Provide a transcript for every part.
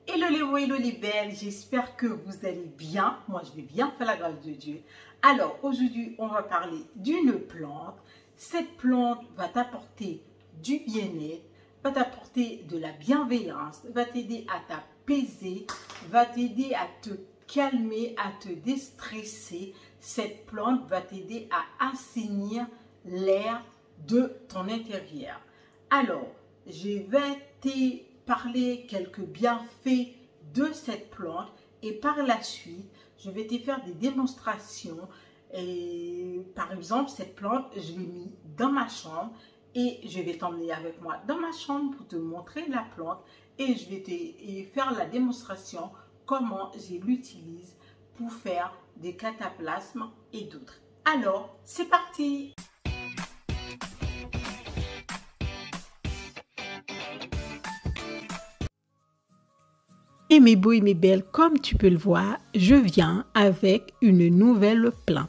Hello les belles, j'espère que vous allez bien. Moi, je vais bien, par la grâce de Dieu. Alors, aujourd'hui, on va parler d'une plante. Cette plante va t'apporter du bien-être, va t'apporter de la bienveillance, va t'aider à t'apaiser, va t'aider à te calmer, à te déstresser. Cette plante va t'aider à assainir l'air de ton intérieur. Alors, je vais te parler quelques bienfaits de cette plante et par la suite, je vais te faire des démonstrations. Et par exemple, cette plante, je l'ai mis dans ma chambre et je vais t'emmener avec moi dans ma chambre pour te montrer la plante et je vais te faire la démonstration comment je l'utilise pour faire des cataplasmes et d'autres. Alors, c'est parti! Et mes beaux et mes belles, comme tu peux le voir, je viens avec une nouvelle plante.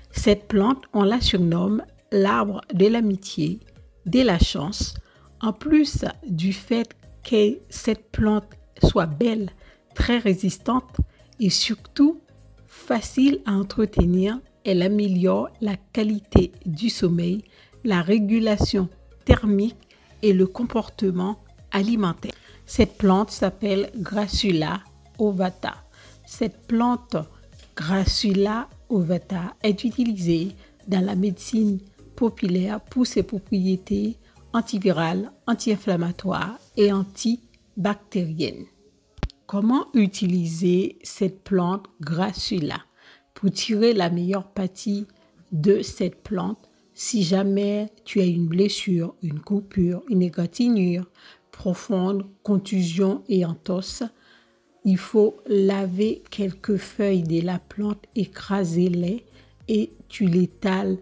Cette plante, on la surnomme l'arbre de l'amitié, de la chance. En plus du fait que cette plante soit belle, très résistante et surtout facile à entretenir, elle améliore la qualité du sommeil, la régulation thermique et le comportement alimentaire. Cette plante s'appelle Grassula ovata. Cette plante Grassula ovata est utilisée dans la médecine populaire pour ses propriétés antivirales, anti-inflammatoires et antibactériennes. Comment utiliser cette plante Grassula? Pour tirer la meilleure partie de cette plante, si jamais tu as une blessure, une coupure, une égratignure profonde, contusion et entorse, il faut laver quelques feuilles de la plante, écraser-les et tu l'étales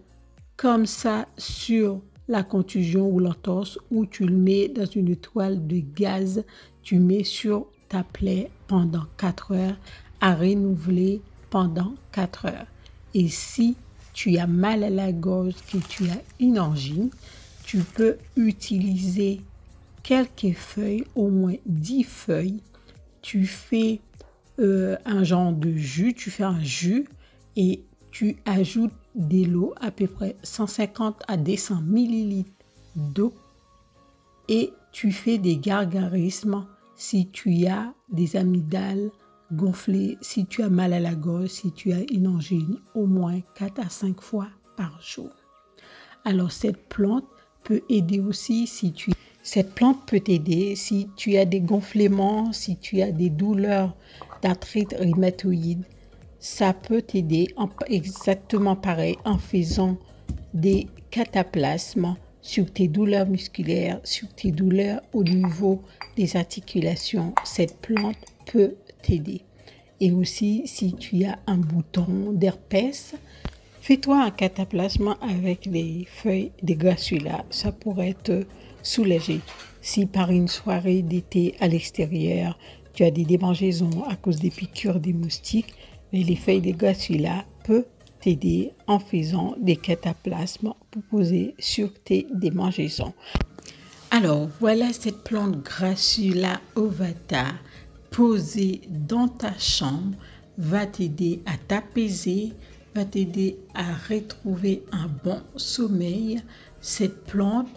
comme ça sur la contusion ou l'entorse ou tu le mets dans une toile de gaz, tu mets sur ta plaie pendant 4 heures à renouveler pendant 4 heures. Et si tu as mal à la gorge, que tu as une angine, tu peux utiliser quelques feuilles, au moins 10 feuilles. Tu fais un genre de jus, tu fais un jus et tu ajoutes de l'eau, à peu près 150 à 200 ml d'eau et tu fais des gargarismes si tu as des amygdales gonflées, si tu as mal à la gorge, si tu as une angine, au moins 4 à 5 fois par jour. Alors cette plante peut aider aussi Cette plante peut t'aider si tu as des gonflements, si tu as des douleurs d'arthrite rhumatoïde. Ça peut t'aider exactement pareil en faisant des cataplasmes sur tes douleurs musculaires, sur tes douleurs au niveau des articulations. Cette plante peut t'aider. Et aussi si tu as un bouton d'herpès, fais-toi un cataplasme avec les feuilles de Grassula. Ça pourrait te soulager. Si par une soirée d'été à l'extérieur, tu as des démangeaisons à cause des piqûres des moustiques, les feuilles de Grassula peuvent t'aider en faisant des cataplasmes pour poser sur tes démangeaisons. Alors, voilà cette plante Grassula ovata posée dans ta chambre va t'aider à t'apaiser, va t'aider à retrouver un bon sommeil. Cette plante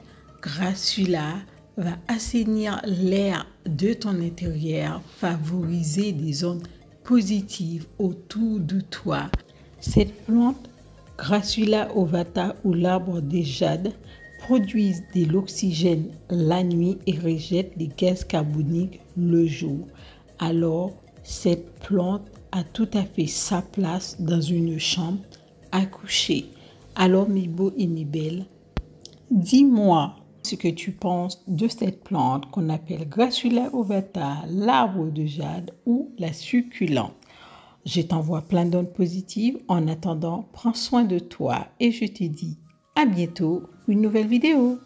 Grassula va assainir l'air de ton intérieur, favoriser des zones positives autour de toi. Cette plante Grassula ovata ou l'arbre des jades produit de l'oxygène la nuit et rejette les gaz carboniques le jour. Alors, cette plante a tout à fait sa place dans une chambre à coucher. Alors, mes beaux et mes belles, dis-moi ce que tu penses de cette plante qu'on appelle Grassula ovata, l'arbre de jade ou la succulente. Je t'envoie plein d'ondes positives. En attendant, prends soin de toi et je te dis à bientôt pour une nouvelle vidéo.